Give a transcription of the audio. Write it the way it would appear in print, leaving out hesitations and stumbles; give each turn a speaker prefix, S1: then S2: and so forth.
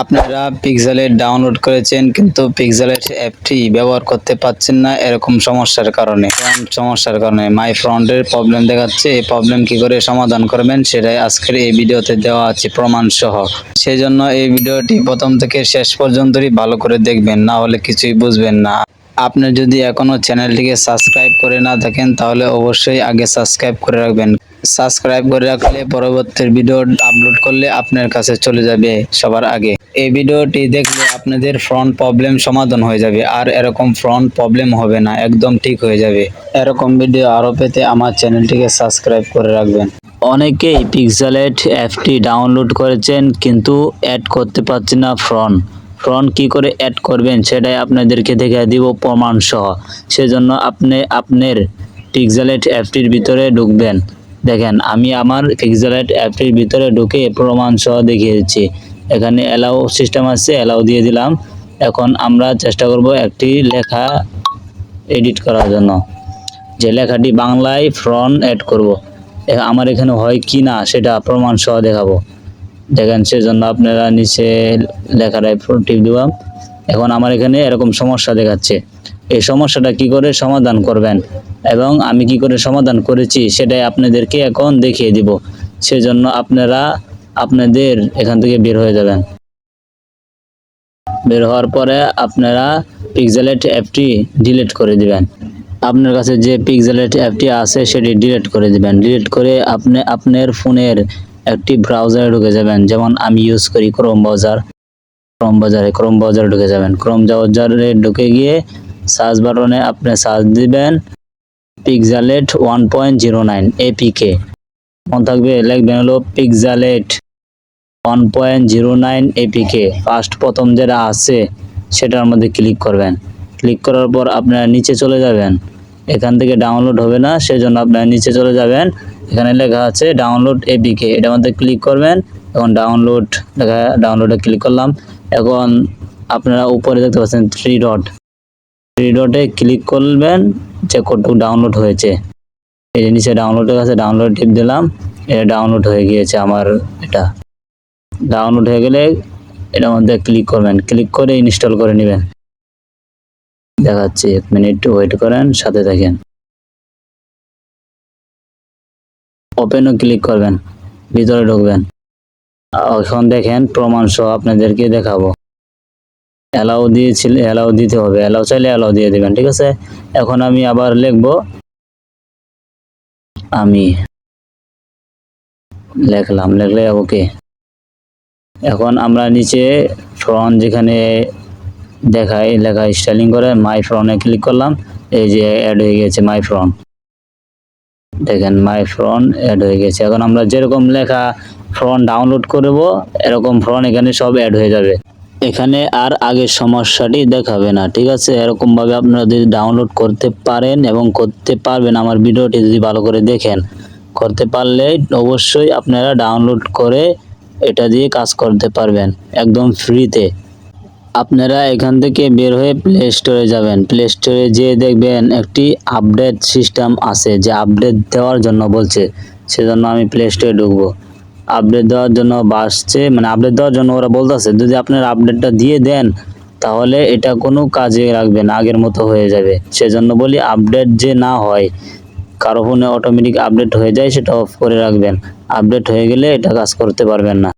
S1: আপনারা পিক্সেলেট ডাউনলোড করেছেন কিন্তু পিক্সেলেট অ্যাপটি ব্যবহার করতে পারছেন না এরকম সমস্যার কারণে মাই ফ্রন্টের প্রবলেম দেখাচ্ছে। এই প্রবলেম কি করে সমাধান করবেন সেটাই আজকের এই ভিডিওতে দেওয়া আছে প্রমাণ সহ। সেজন্য এই ভিডিওটি প্রথম থেকে শেষ পর্যন্তই ভালো করে দেখবেন, না হলে কিছুই বুঝবেন না। আপনি যদি এখনো চ্যানেলটিকে সাবস্ক্রাইব করে না থাকেন তাহলে অবশ্যই আগে সাবস্ক্রাইব করে রাখবেন। সাবস্ক্রাইব করে রাখলে পরবর্তী ভিডিও আপলোড করলে আপনার কাছে চলে যাবে সবার আগে। এই ভিডিওটি দেখলে আপনাদের ফ্রন্ট প্রবলেম সমাধান হয়ে যাবে, আর এরকম ফ্রন্ট প্রবলেম হবে না, একদম ঠিক হয়ে যাবে। এরকম ভিডিও আরও পেতে আমার চ্যানেলটিকে সাবস্ক্রাইব করে রাখবেন। অনেকেই পিক্সেলেট অ্যাপটি ডাউনলোড করেছেন কিন্তু অ্যাড করতে পারছেন না ফ্রন্ট কি করে অ্যাড করবেন সেটাই আপনাদেরকে দেখিয়ে দিব প্রমাণ সহ। সেজন্য আপনি আপনার পিক্সেলেট অ্যাপটির ভিতরে ঢুকবেন। দেখেন আমি আমার পিক্সেলেট অ্যাপটির ভিতরে ঢুকে প্রমাণ সহ দেখিয়ে দিচ্ছি। এখানে অ্যালাউ সিস্টেম আছে, অ্যালাউ দিয়ে দিলাম। এখন আমরা চেষ্টা করব একটি লেখা এডিট করার জন্য, যে লেখাটি বাংলায় ফ্রন্ট অ্যাড করব। আমার এখানে হয় কি না সেটা প্রমাণ সহ দেখাবো। দেখেন সেজন্য আপনারা নিচে লেখাটায় টিপ দিলাম। এখন আমার এখানে এরকম সমস্যা দেখাচ্ছে। এই সমস্যাটা কি করে সমাধান করবেন এবং আমি কি করে সমাধান করেছি সেটাই আপনাদেরকে এখন দেখিয়ে দিব। সেজন্য আপনারা আপনাদের এখান থেকে বের হয়ে যাবেন। বের হওয়ার পরে আপনারা পিক্সেলেট অ্যাপটি ডিলিট করে দিবেন। আপনার কাছে যে পিক্সেলেট অ্যাপটি আছে সেটি ডিলিট করে দিবেন। ডিলিট করে আপনি আপনার ফোনের একটি ব্রাউজারে ঢুকে যাবেন। যেমন আমি ইউজ করি ক্রোম ব্রাউজারে ঢুকে যাবেন। ক্রোম ব্রাউজারে ঢুকে গিয়ে সার্চ বাটনে আপনি সার্চ দিবেন পিক্সেলেট 1.09 এপিকে। মনে থাকবে, লিখবেন হলো পিক্সেলেট 1.09 এপিকে। প্রথম যেটা আছে সেটার মধ্যে ক্লিক করবেন। ক্লিক করার পর আপনারা নিচে চলে যাবেন। এখান থেকে ডাউনলোড হবে না, সেজন্য আপনারা নিচে চলে যাবেন। এখানে লেখা আছে ডাউনলোড এপিকে, এটার মধ্যে ক্লিক করবেন। এখন ডাউনলোডে ক্লিক করলাম। এখন আপনারা উপরে দেখতে পাচ্ছেন থ্রি ডটে ক্লিক করবেন যে কতটুকু ডাউনলোড হয়েছে। এই যে নিচে ডাউনলোডের কাছে ডাউনলোড টিপ দিলাম, এটা ডাউনলোড হয়ে গিয়েছে। আমার এটা ডাউনলোড হয়ে গেলে এটার মধ্যে ক্লিক করবেন, ক্লিক করে ইনস্টল করে নেবেন। দেখাচ্ছি, 1 মিনিট ওয়েট করেন, সাথে থাকেন। ওপেনও ক্লিক করবেন, ভিতরে ঢুকবেন। এখন দেখেন প্রমাণ সহ আপনাদেরকে দেখাবো। অ্যালাউ দিতে হবে, অ্যালাউ চাইলে অ্যালাউ দিয়ে দিবেন, ঠিক আছে। এখন আমি আবার লিখবো, আমি লিখলে ওকে। এখন আমরা নিচে ফ্রন্ট যেখানে দেখায় লেখা স্টাইলিং করে মাই ফ্রন্টে ক্লিক করলাম। এই যে অ্যাড হয়ে গেছে মাই ফ্রন্ট। দেখেন মাই ফ্রন্ট অ্যাড হয়ে গেছে। এখন আমরা যেরকম লেখা ফ্রন্ট ডাউনলোড করব এরকম ফ্রন্ট এখানে সব অ্যাড হয়ে যাবে। এখানে আর আগের সমস্যাটি দেখাবে না, ঠিক আছে। এরকম ভাবে আপনারা যদি ডাউনলোড করতে পারেন এবং করতে পারবেন, আমার ভিডিওটি যদি ভালো করে দেখেন, করতে পারলে অবশ্যই আপনারা ডাউনলোড করে এটা দিয়ে কাজ করতে পারবেন একদম ফ্রিতে। আপনারা এখান থেকে বের হয়ে প্লে স্টোরে যাবেন। প্লে স্টোরে যেয়ে দেখবেন একটি আপডেট সিস্টেম আছে, যে আপডেট দেওয়ার জন্য বলছে। সেজন্য আমি প্লে স্টোরে ঢুকবো। আপডেট দেওয়ার জন্য আপডেট দেওয়ার জন্য ওরা বলতেছে, যদি আপনারা আপডেটটা দিয়ে দেন তাহলে এটা কোনো কাজে রাখবে না, আগের মতো হয়ে যাবে। সেজন্য বলি আপডেট যে না হয়, কারো ফোনে অটোমেটিক আপডেট হয়ে যায়, সেটা অফ করে রাখবেন। আপডেট হয়ে গেলে এটা কাজ করতে পারবেন না।